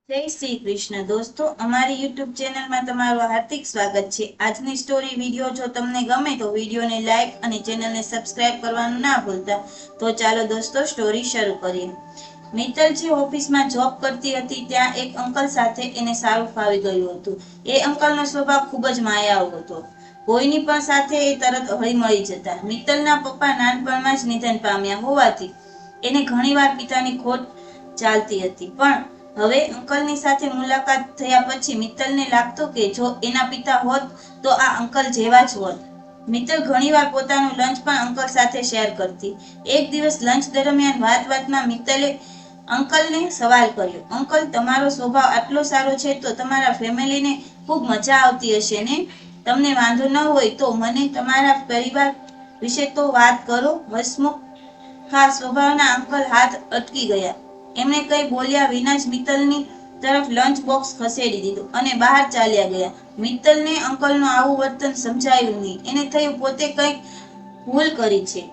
જય શ્રી કૃષ્ણ દોસ્તો, અમારી યુટ્યુબ ચેનલમાં તમારું હાર્દિક સ્વાગત છે। આજની સ્ટોરી વિડીયો જો તમને ગમે તો વિડીયોને લાઈક અને ચેનલને સબસ્ક્રાઇબ કરવાનું ના ભૂલતા। તો ચાલો દોસ્તો સ્ટોરી શરૂ કરીએ। મિત્તલ જે ઓફિસમાં જોબ કરતી હતી ત્યાં એક અંકલ સાથે એને સારું ફાવી ગયું હતું। એ અંકલનો સ્વભાવ ખૂબ જ માયાળુ હતો। કોઈની પણ સાથે એ તરત હળીમળી જતા। મિત્તલના પપ્પા નાનપણમાં જ નિધન પામ્યા હોવાથી એને ઘણીવાર પિતાની ખોટ ચાલતી હતી, પણ હવે અંકલની સાથે મુલાકાત થયા પછી મિત્તલને લાગતું કે જો એના પિતા હોત તો આ અંકલ જેવા જ હોત। મિત્તલ ઘણીવાર પોતાનું લંચ પણ અંકલ સાથે શેર કરતી। એક દિવસ લંચ દરમિયાન વાતમાં મિત્તલે અંકલને સવાલ કર્યો, અંકલ, તમારો સ્વભાવ આટલો સારો છે તો તમારા ફેમિલીને ખૂબ મજા આવતી હશે ને? તમને વાંધો ન હોય તો મને તમારા પરિવાર વિશે તો વાત કરો। હસમુખા સ્વભાવના અંકલ હાથ અટકી ગયા। એમણે કંઈ બોલ્યા વિના જ મિત્તલની તરફ લંચ બોક્સ ખસેડી દીધું અને બહાર ચાલ્યા ગયા। મિત્તલને અંકલનું આવું વર્તન સમજાયું નહીં। એને થયું પોતે કંઈક ભૂલ કરી છે।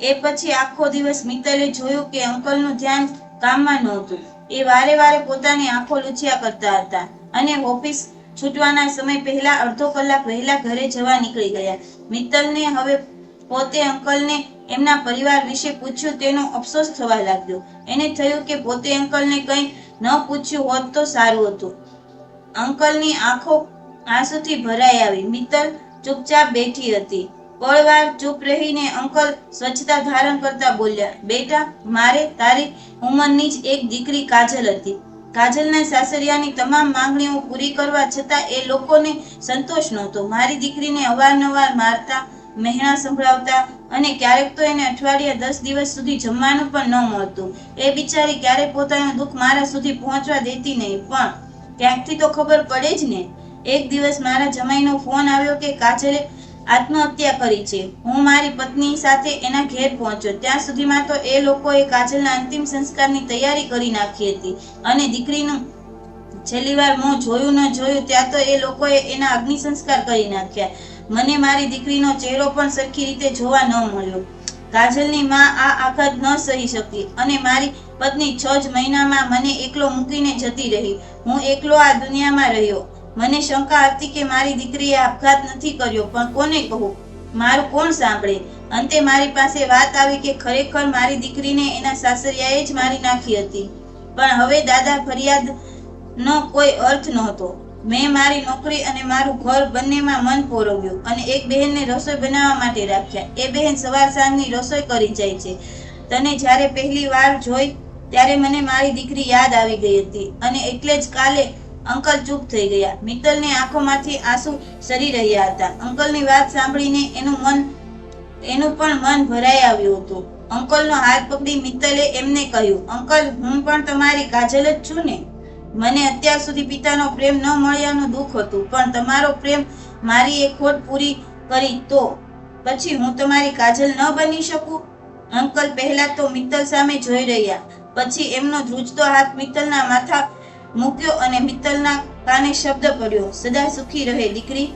એ પછી આખો દિવસ મિત્તલે જોયું કે અંકલનું ધ્યાન કામમાં નહોતું। એ વારે વારે પોતાની આંખો લૂછ્યા કરતા હતા અને ઓફિસ છૂટવાના સમય પહેલા અડધો કલાક વહેલા ઘરે જવા નીકળી ગયા। મિત્તલને હવે પોતે અંકલને એમના પરિવાર વિશે પૂછ્યું તેનો અફસોસ થવા લાગ્યો। એને થયું કે પોતે અંકલને કંઈ ન પૂછ્યું હોત તો સારું હતું। અંકલની આંખો આંસુથી ભરાઈ આવી। મિત્તલ ચૂપચાપ બેઠી હતી। પળવાર ચૂપ રહીને અંકલ સ્વચ્છતા ધારણ કરતા બોલ્યા, બેટા, મારે તારી ઉંમરની જ એક દીકરી કાજલ હતી। કાજલના સાસરિયાની તમામ માંગણીઓ પૂરી કરવા છતાં એ લોકોને સંતોષ નહોતો। મારી દીકરીને અવારનવાર મારતા, મહેણા સંભળાવતા અને ક્યારેક તો એને અઠવાડિયા 10 દિવસ સુધી જમવાનું પણ ન મળતું। એ બિચારી ક્યારેક પોતાનું દુઃખ મારા સુધી પહોંચવા દેતી નહીં, પણ ક્યાંકથી તો ખબર પડે જ ને। એક દિવસ મારા જમાઈનો ફોન આવ્યો કે કાજલે આત્મહત્યા કરી છે। હું મારી પત્ની સાથે એના ઘેર પહોંચ્યો। ત્યાં સુધીમાં તો એ લોકોએ કાજલના અંતિમ સંસ્કારની તૈયારી કરી નાખી હતી અને દીકરીનું છેલ્લી વાર મોં જોયું ન જોયું ત્યાં તો એ લોકોએ એના અગ્નિ સંસ્કાર કરી નાખ્યા। મને મારી દીકરીનો ચહેરો પણ સરખી રીતે જોવા ન મળ્યો। કાજલની માં આ આઘાત ન સહી શકી અને મારી પત્ની 6 જ મહિનામાં મને એકલો મૂકીને જતી રહી। હું એકલો આ દુનિયામાં રહ્યો। મને શંકા હતી કે મારી દીકરીએ આપઘાત નથી કર્યો, પણ કોને કહું, મારું કોણ સાંભળે? અંતે મારી પાસે વાત આવી કે ખરેખર મારી દીકરીને એના સાસરિયાએ જ મારી નાખી હતી। પણ હવે દાદા, ફરિયાદનો કોઈ અર્થ નહોતો। મેં મારી નોકરી અને મારું ઘર બંનેમાં મન પોરવ્યું અને એક બહેનને રસોઈ બનાવવા માટે રાખ્યા। એ બહેન સવાર સાંજની રસોઈ કરી જાય છે। તને જ્યારે પહેલી વાર જોઈ ત્યારે મને મારી દીકરી યાદ આવી ગઈ હતી અને એટલે જ કાલે અંકલ ચૂપ થઈ ગયા। મિત્તલની આંખોમાંથી આંસુ સરી રહ્યા હતા। અંકલની વાત સાંભળીને એનું પણ મન ભરાઈ આવ્યું હતું। અંકલનો હાથ પકડી મિત્તલે એમને કહ્યું, અંકલ, હું પણ તમારી કાજલ જ છું ને? મને અત્યાર સુધી પિતાનો પ્રેમ ન મળ્યાનું દુઃખ હતું, પણ તમારો પ્રેમ મારી એક ખોટ પૂરી કરી તો પછી હું તમારી કાજલ ન બની શકું? અંકલ પહેલા તો મિત્તલ સામે જોઈ રહ્યા, પછી એમનો ધ્રુજતો હાથ મિત્તલના માથા મૂક્યો અને મિત્તલના કાને શબ્દ પડ્યો, સદા સુખી રહે દીકરી।